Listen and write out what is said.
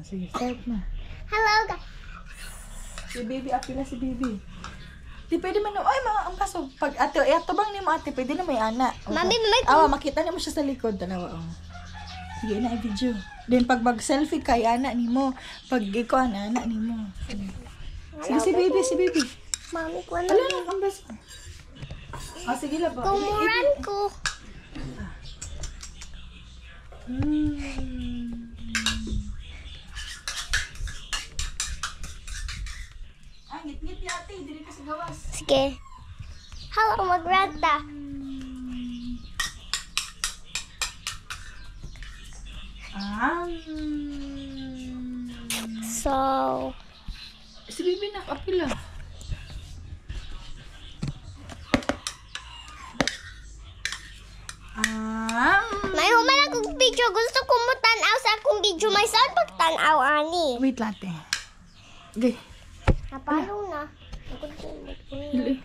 Sige, start na. Hello, guys. Si baby, apila si baby. Di pwede man, ay mga ang kaso, pag ate, bang ni mo ate, pwede na may ana. Mami, mami. Awa, makita niyo mo siya sa likod, tanawa, oh. Sige na, i-video. Then, pag mag-selfie kay ana ni mo, pag ikaw, ana ni mo. Sige, si baby. Mami, ko na. Ala, ang bas. Ah, sige lang ba? Kumuran ko. Ah, ngit-ngit ni ate, dili ka sa gawas. Sige. Hello, magranta. So, Si baby nakapila. may human akong video. Gusto ko mo tanaw sa akong video. May saan pagtanaw, ani? Wait late. Okay. Napalong na. Dili.